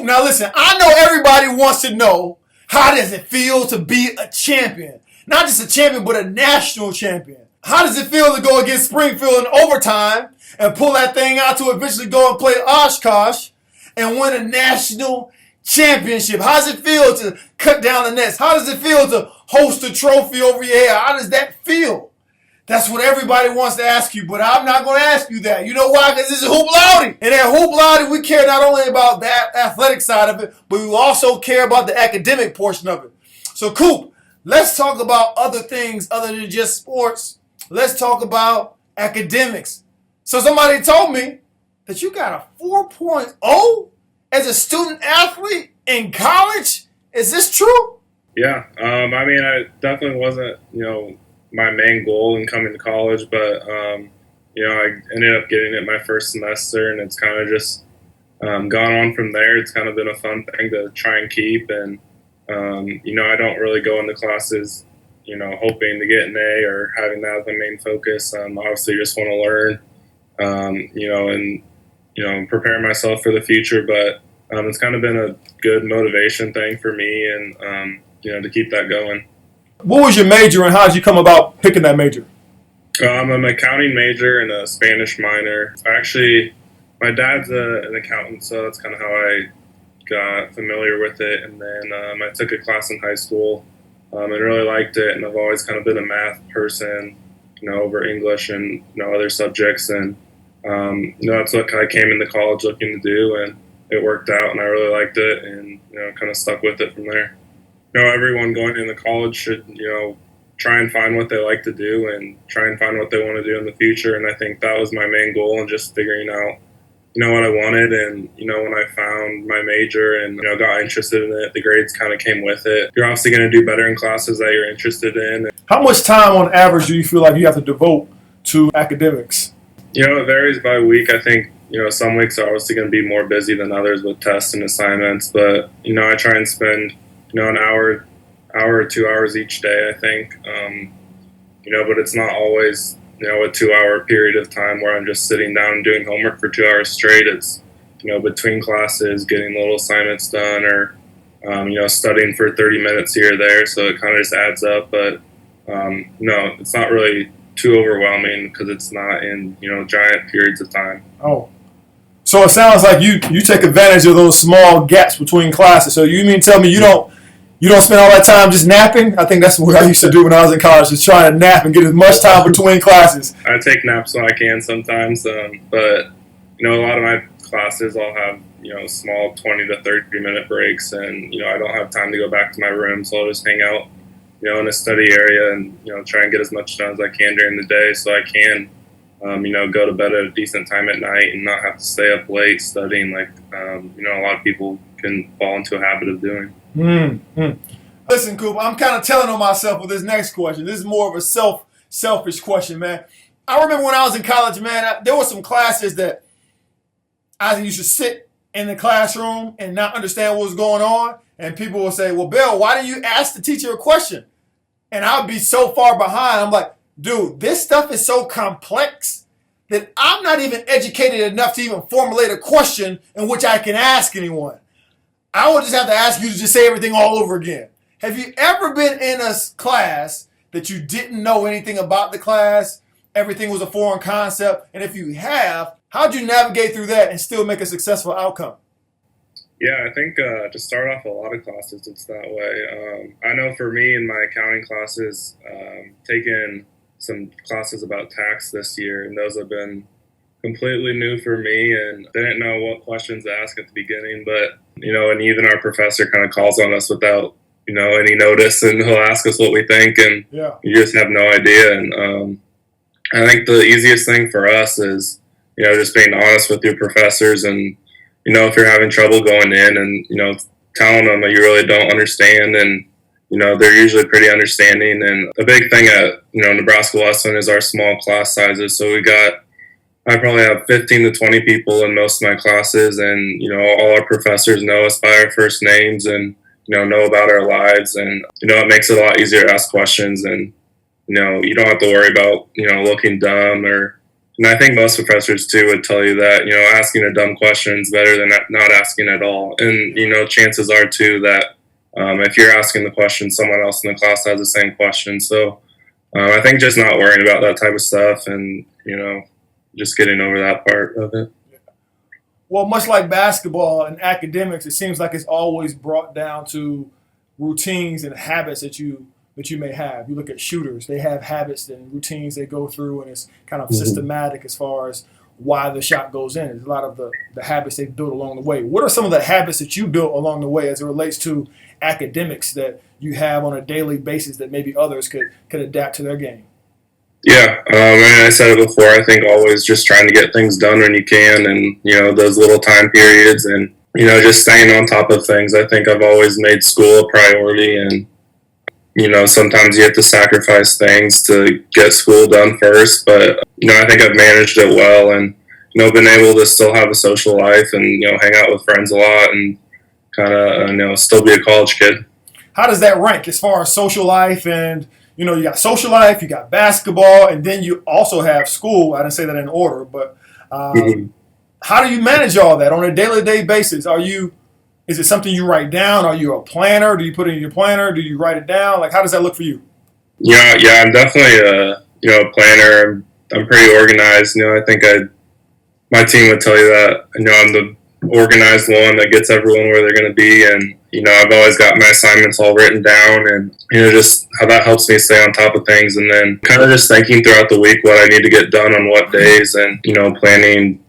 now listen, I know everybody wants to know, how does it feel to be a champion? Not just a champion, but a national champion. How does it feel to go against Springfield in overtime and pull that thing out to eventually go and play Oshkosh and win a national championship? How does it feel to cut down the nets? How does it feel to host a trophy over your head? How does that feel? That's what everybody wants to ask you, but I'm not going to ask you that. You know why? Because this is Hoop Loudy. And at Hoop Loudy, we care not only about that athletic side of it, but we also care about the academic portion of it. So, Coop, let's talk about other things other than just sports. Let's talk about academics. So somebody told me that you got a 4.0 as a student athlete in college. Is this true? Yeah. I mean, I definitely wasn't, my main goal in coming to college, but, I ended up getting it my first semester, and it's kind of just gone on from there. It's kind of been a fun thing to try and keep. And, I don't really go into classes hoping to get an A or having that as my main focus. Obviously just want to learn, and prepare myself for the future. But it's kind of been a good motivation thing for me, and to keep that going. What was your major, and how did you come about picking that major? I'm an accounting major and a Spanish minor. Actually, my dad's an accountant, so that's kind of how I got familiar with it. And then I took a class in high school. And really liked it, and I've always kind of been a math person, over English and other subjects, and that's what I came into college looking to do, and it worked out, and I really liked it, and kind of stuck with it from there. Everyone going into college should try and find what they like to do and try and find what they want to do in the future, and I think that was my main goal, and just figuring out what I wanted. And when I found my major and got interested in it, the grades kind of came with it. You're obviously going to do better in classes that you're interested in. How much time on average do you feel like you have to devote to academics? It varies by week. I think some weeks are obviously going to be more busy than others with tests and assignments, but I try and spend an hour or 2 hours each day, I think. But it's not always a 2-hour period of time where I'm just sitting down and doing homework for 2 hours straight. It's, between classes, getting little assignments done, or, studying for 30 minutes here or there. So it kind of just adds up. But, no, it's not really too overwhelming because it's not in, giant periods of time. Oh. So it sounds like you take advantage of those small gaps between classes. So you mean tell me you don't spend all that time just napping? I think that's what I used to do when I was in college, just trying to nap and get as much time between classes. I take naps when I can sometimes, but, a lot of my classes I'll have, small 20 to 30-minute breaks, and, I don't have time to go back to my room, so I'll just hang out, in a study area and, try and get as much done as I can during the day so I can, go to bed at a decent time at night and not have to stay up late studying like, a lot of people can fall into a habit of doing. Mm-hmm. Listen, Coop, I'm kind of telling on myself with this next question. This is more of a selfish question, man. I remember when I was in college, man, there were some classes that I used to sit in the classroom and not understand what was going on, and people would say, well, Bel, why didn't you ask the teacher a question? And I would be so far behind. I'm like, dude, this stuff is so complex that I'm not even educated enough to even formulate a question in which I can ask anyone. I would just have to ask you to just say everything all over again. Have you ever been in a class that you didn't know anything about the class? Everything was a foreign concept. And if you have, how'd you navigate through that and still make a successful outcome? Yeah, I think to start off a lot of classes, it's that way. I know for me in my accounting classes, taking some classes about tax this year, and those have been completely new for me, and didn't know what questions to ask at the beginning. But, and even our professor kind of calls on us without, any notice, and he'll ask us what we think, and you just have no idea. And I think the easiest thing for us is, just being honest with your professors, and, if you're having trouble going in and, telling them that you really don't understand, and, they're usually pretty understanding. And a big thing at, Nebraska Wesleyan is our small class sizes. So I probably have 15 to 20 people in most of my classes, and, all our professors know us by our first names and, know about our lives. And, it makes it a lot easier to ask questions, and, you don't have to worry about, looking dumb or, And I think most professors too would tell you that, asking a dumb question is better than not asking at all. And, chances are too that if you're asking the question, someone else in the class has the same question. So I think just not worrying about that type of stuff and, just getting over that part of it. Well, much like basketball and academics, it seems like it's always brought down to routines and habits that you may have. You look at shooters; they have habits and routines they go through, and it's kind of systematic as far as why the shot goes in. There's a lot of the habits they've built along the way. What are some of the habits that you built along the way as it relates to academics that you have on a daily basis that maybe others could adapt to their game? Yeah, and I said it before. I think always just trying to get things done when you can, and those little time periods, and just staying on top of things. I think I've always made school a priority, and sometimes you have to sacrifice things to get school done first. But I think I've managed it well, and been able to still have a social life, and hang out with friends a lot, and kind of still be a college kid. How does that rank as far as social life and? You got social life, you got basketball, and then you also have school. I didn't say that in order, but how do you manage all that on a day-to-day basis? Is it something you write down? Are you a planner? Do you put it in your planner? Do you write it down? Like, how does that look for you? Yeah, I'm definitely a planner. I'm pretty organized. I think my team would tell you that. I'm the organized one that gets everyone where they're going to be, and I've always got my assignments all written down, and just how that helps me stay on top of things, and then kind of just thinking throughout the week what I need to get done on what days, and planning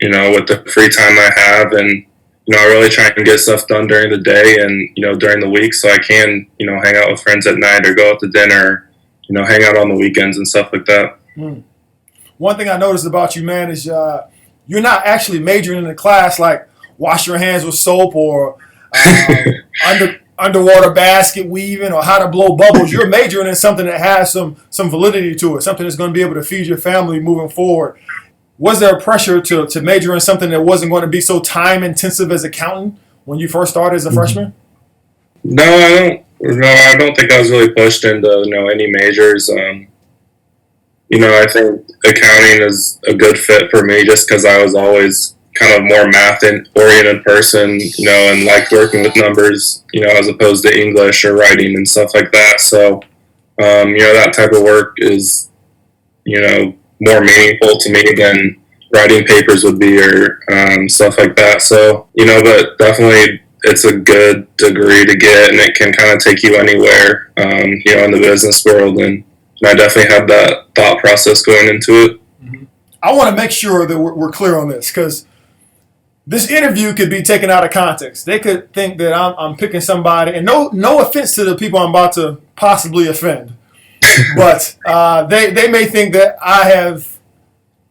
with the free time I have, and I really try and get stuff done during the day and during the week, so I can hang out with friends at night or go out to dinner, hang out on the weekends and stuff like that. One thing I noticed about you, man, is you're not actually majoring in the class like wash your hands with soap or underwater basket weaving or how to blow bubbles. You're majoring in something that has some validity to it, something that's going to be able to feed your family moving forward. Was there a pressure to major in something that wasn't going to be so time intensive as accounting when you first started as a freshman? No, I don't think I was really pushed into any majors. I think accounting is a good fit for me just because I was always kind of more math-oriented person, and liked working with numbers, as opposed to English or writing and stuff like that. So, that type of work is, more meaningful to me than writing papers would be or stuff like that. So, but definitely it's a good degree to get, and it can kind of take you anywhere, in the business world. And I definitely had that thought process going into it. I want to make sure that we're clear on this because this interview could be taken out of context. They could think that I'm picking somebody, and no offense to the people I'm about to possibly offend, but they may think that I have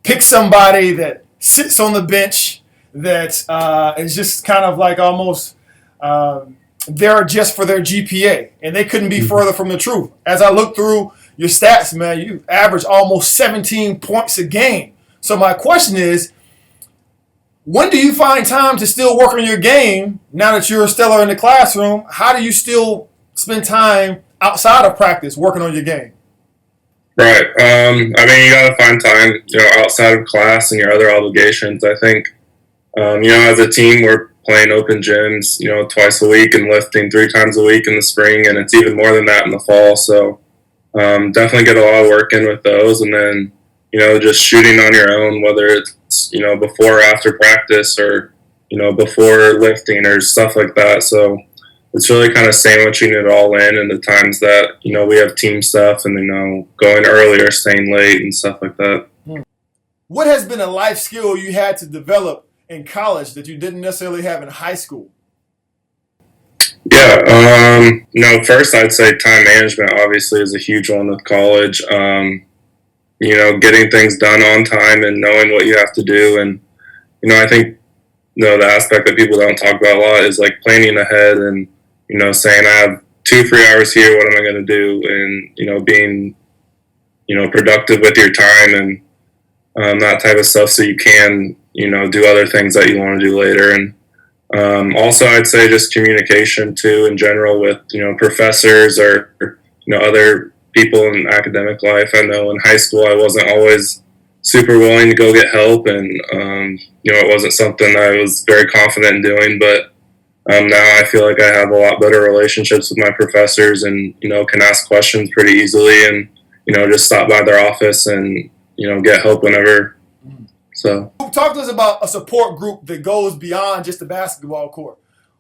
picked somebody that sits on the bench that is just kind of like almost there just for their GPA, and they couldn't be further from the truth. As I look through your stats, man, you average almost 17 points a game. So my question is, when do you find time to still work on your game now that you're a stellar in the classroom? How do you still spend time outside of practice working on your game? Right. You got to find time, outside of class and your other obligations. I think, as a team, we're playing open gyms, twice a week and lifting 3 times a week in the spring, and it's even more than that in the fall. So definitely get a lot of work in with those, and then just shooting on your own, whether it's before or after practice or before lifting or stuff like that. So it's really kind of sandwiching it all in the times that we have team stuff and going early or staying late and stuff like that. What has been a life skill you had to develop in college that you didn't necessarily have in high school? Yeah, first I'd say time management obviously is a huge one with college. Getting things done on time and knowing what you have to do. And, I think, the aspect that people don't talk about a lot is like planning ahead and, saying I have 2 free hours here, what am I going to do? And, being, productive with your time and that type of stuff so you can, do other things that you want to do later. And also I'd say just communication too in general with, professors or, other people in academic life. I know in high school I wasn't always super willing to go get help, and it wasn't something I was very confident in doing, but now I feel like I have a lot better relationships with my professors, and can ask questions pretty easily, and just stop by their office and get help whenever. So talk to us about a support group that goes beyond just the basketball court.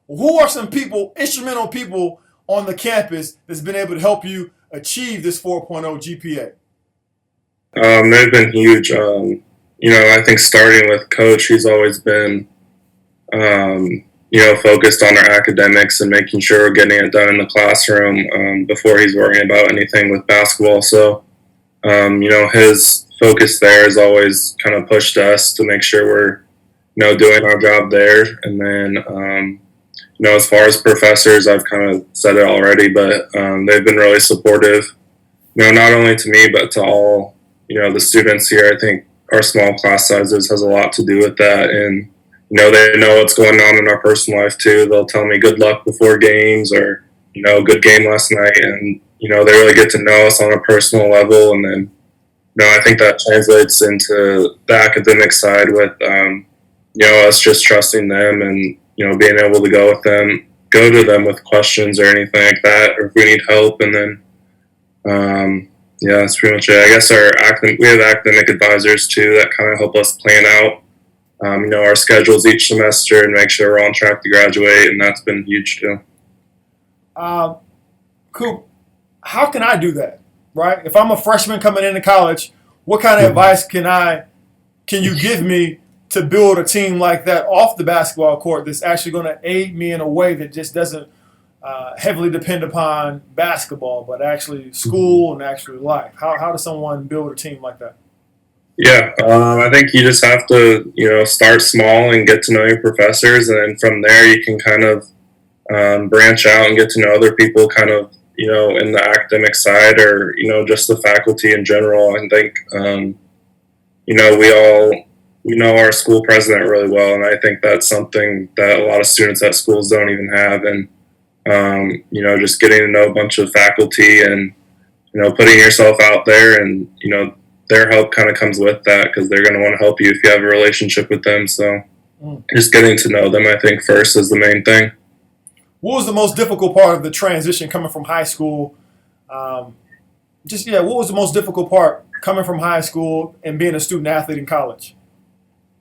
Who are some people, instrumental people on the campus that's been able to help you achieve this 4.0 GPA? They've been huge. I think starting with Coach, he's always been, focused on our academics and making sure we're getting it done in the classroom before he's worrying about anything with basketball. So, his focus there has always kind of pushed us to make sure we're, doing our job there. And then, as far as professors, I've kind of said it already, but they've been really supportive, not only to me, but to all, the students here. I think our small class sizes has a lot to do with that. And, they know what's going on in our personal life too. They'll tell me good luck before games or, good game last night. And, they really get to know us on a personal level. And then, I think that translates into the academic side with, us just trusting them and, being able to go to them with questions or anything like that, or if we need help. And then, that's pretty much it. I guess we have academic advisors too that kind of help us plan out, our schedules each semester and make sure we're on track to graduate. And that's been huge too. Coop, how can I do that? Right? If I'm a freshman coming into college, what kind of advice can you give me to build a team like that off the basketball court that's actually going to aid me in a way that just doesn't heavily depend upon basketball, but actually school and actually life? How does someone build a team like that? Yeah, I think you just have to, start small and get to know your professors, and then from there you can kind of branch out and get to know other people kind of, in the academic side or, just the faculty in general. I think, we know our school president really well, and I think that's something that a lot of students at schools don't even have. And, just getting to know a bunch of faculty and, putting yourself out there and, their help kind of comes with that because they're going to want to help you if you have a relationship with them. So just getting to know them, I think, first is the main thing. What was the most difficult part of the transition coming from high school? What was the most difficult part coming from high school and being a student athlete in college?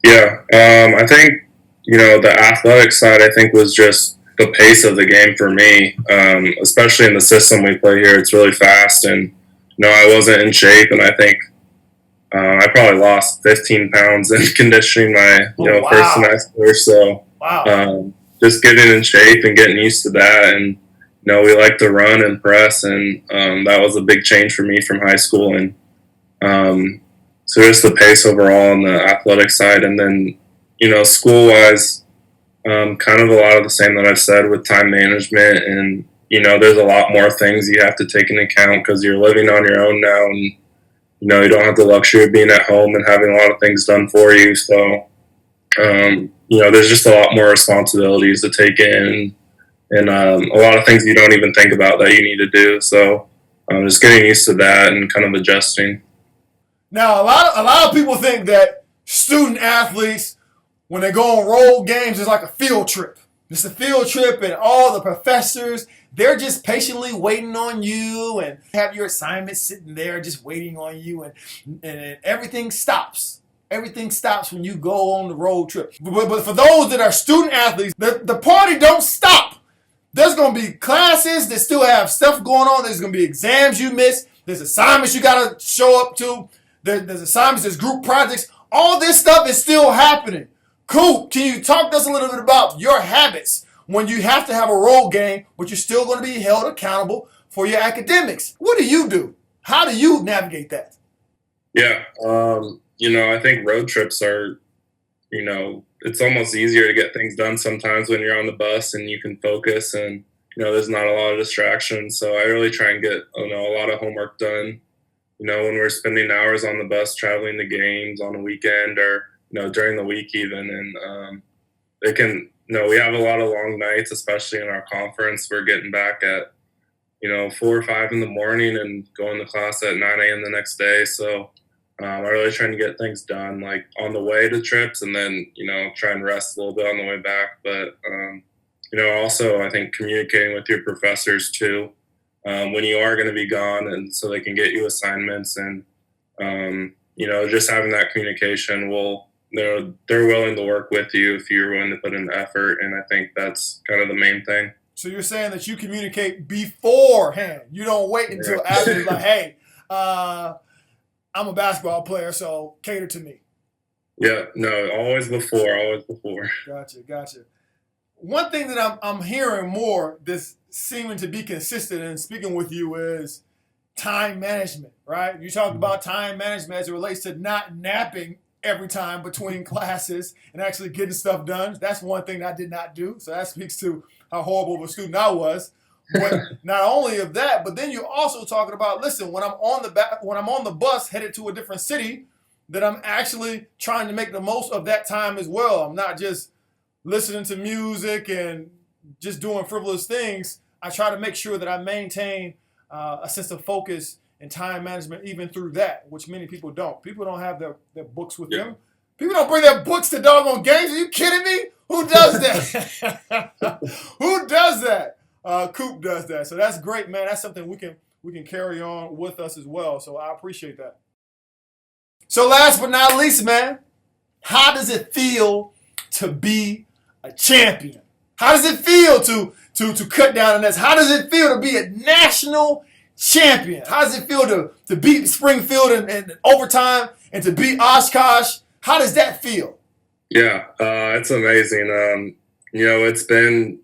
Yeah, I think, the athletic side, I think, was just the pace of the game for me, especially in the system we play here. It's really fast, and, I wasn't in shape, and I think I probably lost 15 pounds in conditioning my, first semester. So just getting in shape and getting used to that. And, we like to run and press, and that was a big change for me from high school. And so just the pace overall on the athletic side. And then, school-wise, kind of a lot of the same that I've said with time management. And, there's a lot more things you have to take into account because you're living on your own now, and you don't have the luxury of being at home and having a lot of things done for you. So, there's just a lot more responsibilities to take in and a lot of things you don't even think about that you need to do. So, just getting used to that and kind of adjusting. Now, a lot of people think that student athletes, when they go on road games, it's like a field trip. It's a field trip, and all the professors, they're just patiently waiting on you and have your assignments sitting there just waiting on you, and everything stops. Everything stops when you go on the road trip. But for those that are student athletes, the party don't stop. There's going to be classes that still have stuff going on. There's going to be exams you miss. There's assignments you got to show up to. There's assignments, there's group projects. All this stuff is still happening. Coop, can you talk to us a little bit about your habits when you have to have a road game, but you're still going to be held accountable for your academics? What do you do? How do you navigate that? Yeah, I think road trips are, it's almost easier to get things done sometimes when you're on the bus and you can focus and, there's not a lot of distractions. So I really try and get, a lot of homework done, when we're spending hours on the bus traveling to games on a weekend or, during the week even. And it can, we have a lot of long nights, especially in our conference. We're getting back at, 4 or 5 in the morning and going to class at 9 a.m. the next day. So I really try to get things done like on the way to trips, and then try and rest a little bit on the way back. But also I think communicating with your professors too, when you are going to be gone, and so they can get you assignments, and just having that communication will they're willing to work with you if you're willing to put in the effort, and I think that's kind of the main thing. So you're saying that you communicate beforehand. You don't wait until after. It's like, hey, I'm a basketball player, so cater to me. Yeah, no, always before, always before. Gotcha. One thing that I'm hearing more that's seeming to be consistent in speaking with you is time management, right? You talked about time management as it relates to not napping every time between classes and actually getting stuff done. That's one thing that I did not do. So that speaks to how horrible of a student I was. But not only of that, but then you're also talking about, listen, when I'm on the bus headed to a different city, that I'm actually trying to make the most of that time as well. I'm not just listening to music and just doing frivolous things. I try to make sure that I maintain a sense of focus and time management even through that, which many people don't. People don't have their books with them. People don't bring their books to doggone games. Are you kidding me? Who does that? Who does that? Coop does that. So that's great, man. That's something we can carry on with us as well. So I appreciate that. So last but not least, man, how does it feel to be a champion? How does it feel to cut down on this? How does it feel to be a national champion? How does it feel to beat Springfield in overtime and to beat Oshkosh? How does that feel? Yeah, it's amazing. It's been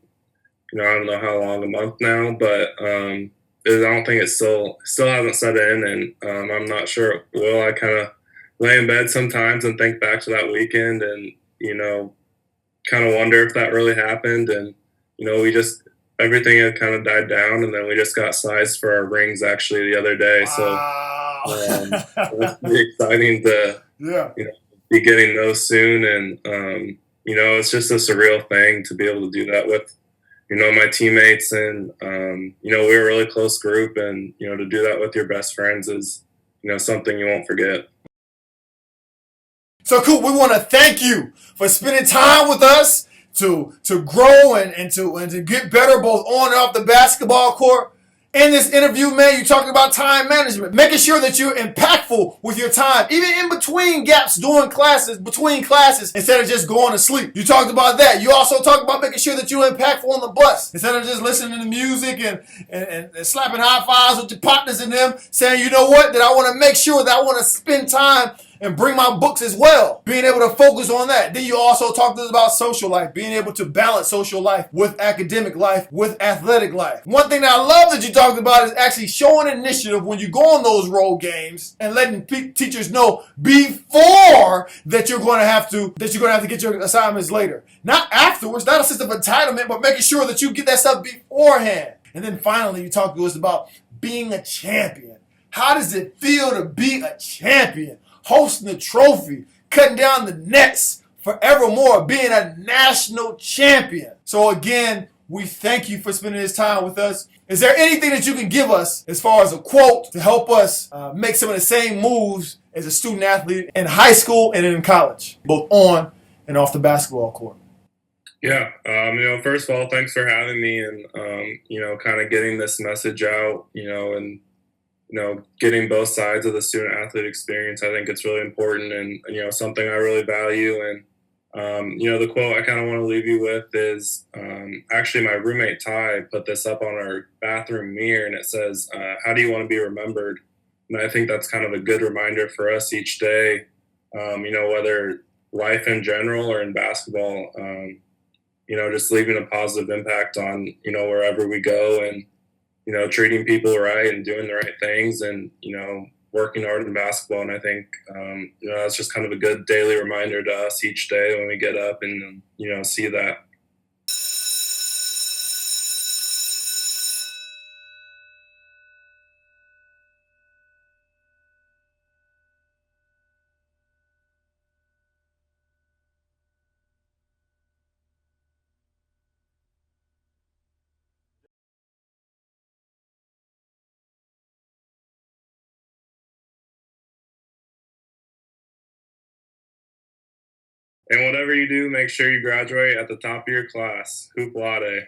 I don't know how long, a month now, but I don't think it still hasn't set in, and I'm not sure it will. I kind of lay in bed sometimes and think back to that weekend, and kind of wonder if that really happened. And we just everything had kind of died down, and then we just got sized for our rings actually the other day. Wow. So it's pretty exciting to be getting those soon, and it's just a surreal thing to be able to do that with my teammates, and we're a really close group, and to do that with your best friends is something you won't forget. So Coop, we want to thank you for spending time with us to grow and to get better both on and off the basketball court. In this interview, man, you talking about time management, making sure that you're impactful with your time, even in between gaps between classes, instead of just going to sleep. You talked about that. You also talked about making sure that you're impactful on the bus, instead of just listening to music and slapping high fives with your partners and them, saying, you know what, that I want to make sure that I want to spend time and bring my books as well. Being able to focus on that. Then you also talked to us about social life, being able to balance social life with academic life, with athletic life. One thing that I love that you talked about is actually showing initiative when you go on those road games and letting teachers know before that you're going to have to get your assignments later. Not afterwards, not a sense of entitlement, but making sure that you get that stuff beforehand. And then finally, you talked to us about being a champion. How does it feel to be a champion? Hosting the trophy, cutting down the nets, forevermore being a national champion. So again, we thank you for spending this time with us. Is there anything that you can give us as far as a quote to help us make some of the same moves as a student athlete in high school and in college, both on and off the basketball court? Yeah, first of all, thanks for having me, and kind of getting this message out, and getting both sides of the student athlete experience. I think it's really important, and something I really value. And the quote I kind of want to leave you with is actually my roommate Ty put this up on our bathroom mirror, and it says, "How do you want to be remembered?" And I think that's kind of a good reminder for us each day. Whether life in general or in basketball, just leaving a positive impact on wherever we go, and treating people right and doing the right things, and, working hard in basketball. And I think, that's just kind of a good daily reminder to us each day when we get up and, see that. And whatever you do, make sure you graduate at the top of your class. Hoop Lade.